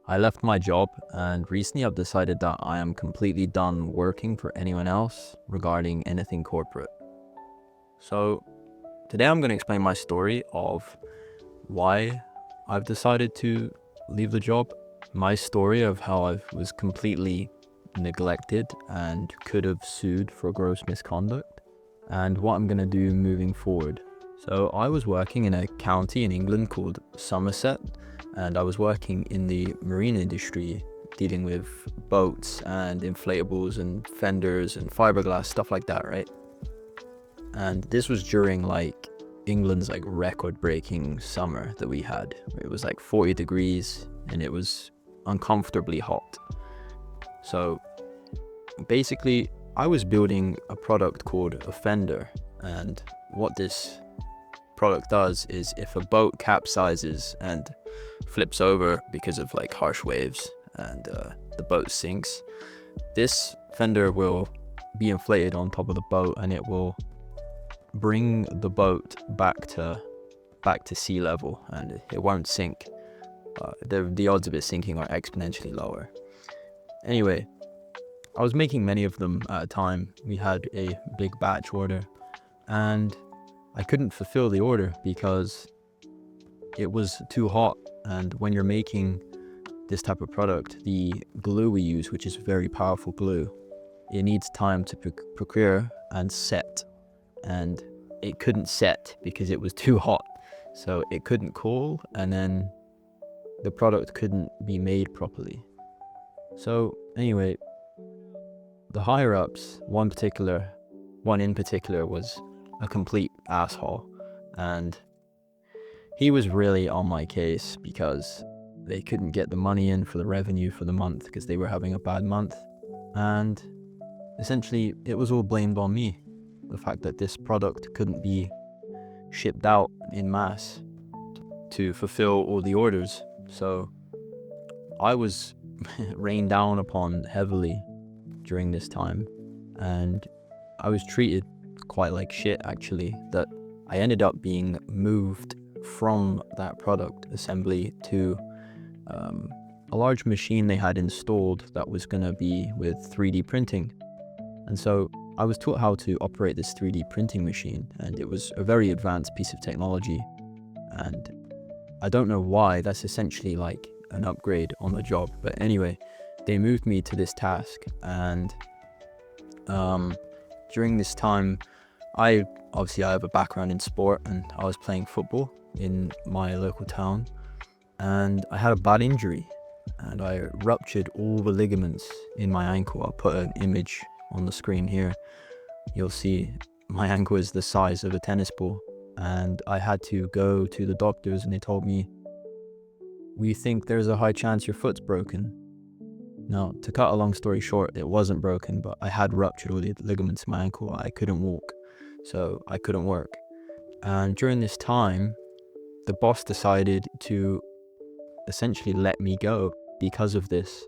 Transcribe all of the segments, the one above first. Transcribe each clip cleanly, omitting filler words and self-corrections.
I left my job and recently I've decided that I am completely done working for anyone else regarding anything corporate. So today I'm going to explain my story of why I've decided to leave the job, my story of how I was completely neglected and could have sued for gross misconduct, and what I'm going to do moving forward. So I was working in a county in England called Somerset, and I was working in the marine industry, dealing with boats and inflatables and fenders and fiberglass, stuff like that, right? And this was during England's record-breaking summer that we had. It was 40 degrees and it was uncomfortably hot. So basically, I was building a product called a fender, and what this product does is if a boat capsizes and flips over because of harsh waves and the boat sinks, this fender will be inflated on top of the boat and it will bring the boat back to sea level and it won't sink. The odds of it sinking are exponentially lower. Anyway, I was making many of them at a time. We had a big batch order and I couldn't fulfill the order because it was too hot. And when you're making this type of product, the glue we use, which is very powerful glue, it needs time to procure and set. And it couldn't set because it was too hot. So it couldn't cool, and then the product couldn't be made properly. So anyway, the higher ups, one in particular was a complete asshole, and he was really on my case because they couldn't get the money in for the revenue for the month because they were having a bad month, and essentially it was all blamed on me, the fact that this product couldn't be shipped out in mass to fulfill all the orders. So I was rained down upon heavily during this time, and I was treated quite like shit, actually, that I ended up being moved from that product assembly to a large machine they had installed that was going to be with 3D printing. And so I was taught how to operate this 3D printing machine, and it was a very advanced piece of technology, and I don't know why. That's essentially an upgrade on the job. But anyway, they moved me to this task, and during this time, I have a background in sport, and I was playing football in my local town, and I had a bad injury, and I ruptured all the ligaments in my ankle. I'll put an image on the screen here. You'll see my ankle is the size of a tennis ball, and I had to go to the doctors, and they told me, "We think there's a high chance your foot's broken." Now, to cut a long story short, it wasn't broken, but I had ruptured all the ligaments in my ankle. I couldn't walk, so I couldn't work. And during this time, the boss decided to essentially let me go because of this.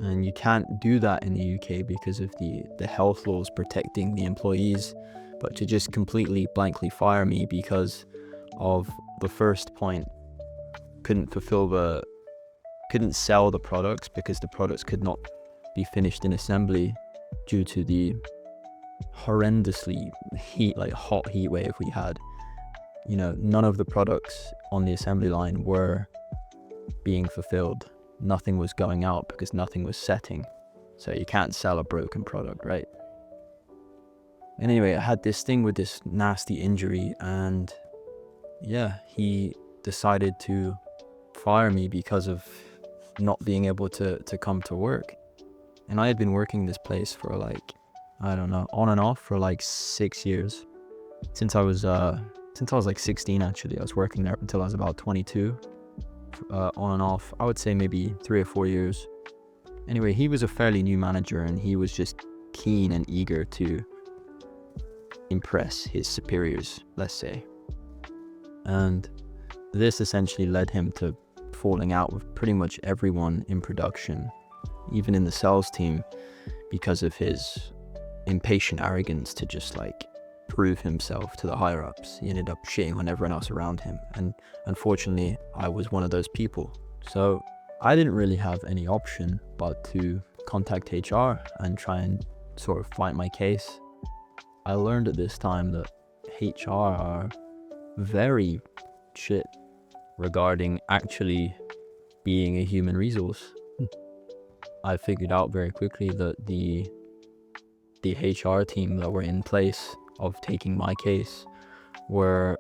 And you can't do that in the UK because of the health laws protecting the employees. But to just completely blankly fire me because of the first point, couldn't sell the products because the products could not be finished in assembly due to the horrendously hot heat wave we had. None of the products on the assembly line were being fulfilled. Nothing was going out because nothing was setting. So you can't sell a broken product, right? Anyway, I had this thing with this nasty injury, and yeah, he decided to fire me because of not being able to come to work. And I had been working this place for I don't know, on and off for 6 years. Since I was 16, actually. I was working there until I was about 22. On and off, I would say maybe 3 or 4 years. Anyway, he was a fairly new manager, and he was just keen and eager to impress his superiors, let's say. And this essentially led him to falling out with pretty much everyone in production, even in the sales team, because of his impatient arrogance to just prove himself to the higher ups. He ended up shitting on everyone else around him, and unfortunately I was one of those people. So I didn't really have any option but to contact HR and try and sort of fight my case. I learned at this time that HR are very shit regarding actually being a human resource. I figured out very quickly that the HR team that were in place of taking my case were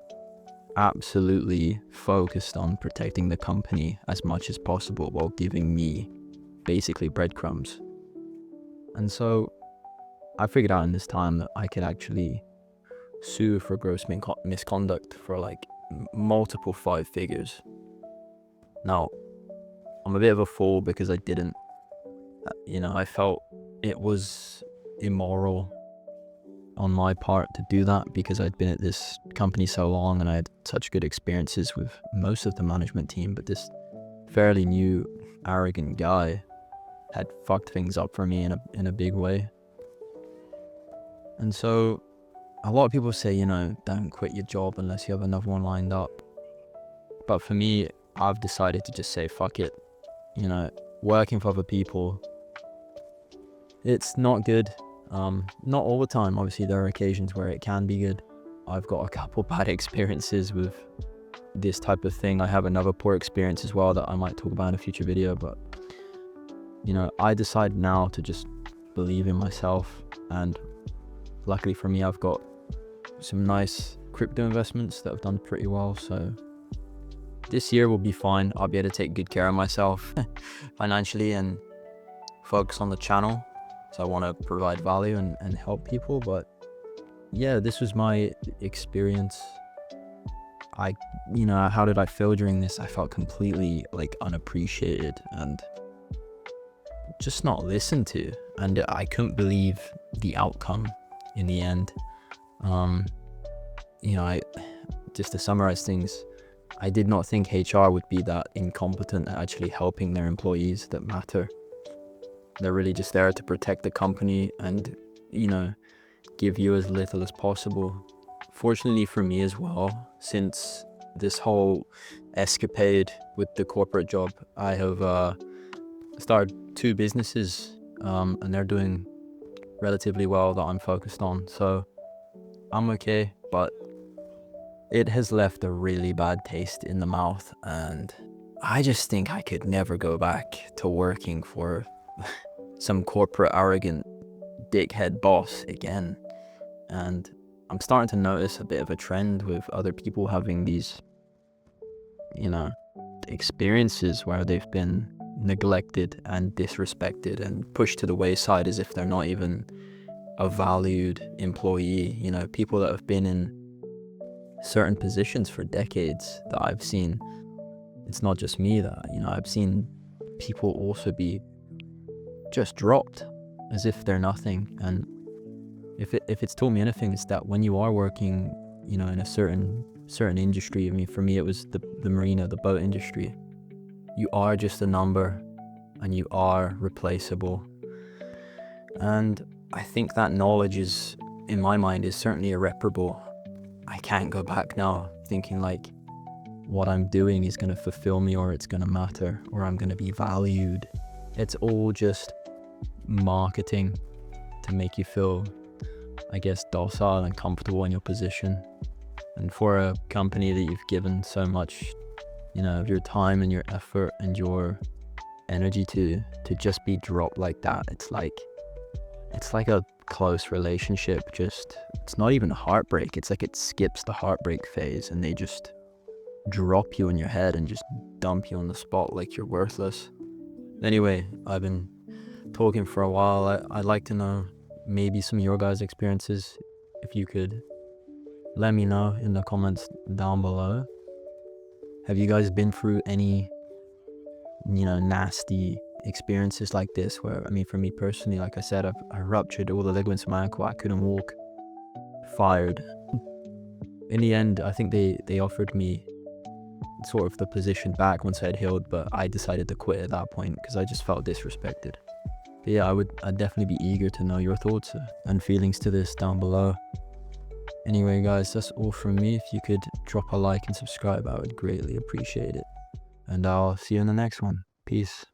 absolutely focused on protecting the company as much as possible while giving me basically breadcrumbs. And so I figured out in this time that I could actually sue for gross misconduct for like multiple 5 figures. Now, I'm a bit of a fool because I didn't, I felt it was immoral on my part to do that because I'd been at this company so long and I had such good experiences with most of the management team, but this fairly new, arrogant guy had fucked things up for me in a big way. And so a lot of people say, don't quit your job unless you have another one lined up. But for me, I've decided to just say, fuck it. Working for other people, it's not good. Not all the time. Obviously, there are occasions where it can be good. I've got a couple bad experiences with this type of thing. I have another poor experience as well that I might talk about in a future video. But, I decide now to just believe in myself. And luckily for me, I've got some nice crypto investments that have done pretty well. So this year will be fine. I'll be able to take good care of myself financially and focus on the channel. So I want to provide value and help people. But yeah, this was my experience. How did I feel during this? I felt completely unappreciated and just not listened to. And I couldn't believe the outcome in the end. Just to summarize things, I did not think HR would be that incompetent at actually helping their employees that matter. They're really just there to protect the company and, give you as little as possible. Fortunately for me as well, since this whole escapade with the corporate job, I have started 2 businesses and they're doing relatively well that I'm focused on. So I'm okay, but it has left a really bad taste in the mouth, and I just think I could never go back to working for some corporate arrogant dickhead boss again. And I'm starting to notice a bit of a trend with other people having these, experiences where they've been neglected and disrespected and pushed to the wayside as if they're not even a valued employee. People that have been in certain positions for decades that I've seen. It's not just me that, I've seen people also be just dropped as if they're nothing. And if it's taught me anything, it's that when you are working, in a certain industry, for me it was the marina, the boat industry, you are just a number and you are replaceable. And I think that knowledge is, in my mind, is certainly irreparable. I can't go back now thinking what I'm doing is going to fulfill me or it's going to matter or I'm going to be valued. It's all just marketing to make you feel, docile and comfortable in your position. And for a company that you've given so much, of your time and your effort and your energy to just be dropped like that, it's like a close relationship. It's not even a heartbreak. It's like it skips the heartbreak phase and they just drop you in your head and just dump you on the spot like you're worthless. Anyway, I've been talking for a while. I'd like to know maybe some of your guys' experiences. If you could let me know in the comments down below. Have you guys been through any, nasty experiences like this where, for me personally, like I said, I ruptured all the ligaments of my ankle. I couldn't walk. Fired. In the end, I think they offered me sort of the position back once I had healed, but I decided to quit at that point because I just felt disrespected. But yeah, I'd definitely be eager to know your thoughts and feelings to this down below. Anyway guys, that's all from me. If you could drop a like and subscribe, I would greatly appreciate it. And I'll see you in the next one. Peace.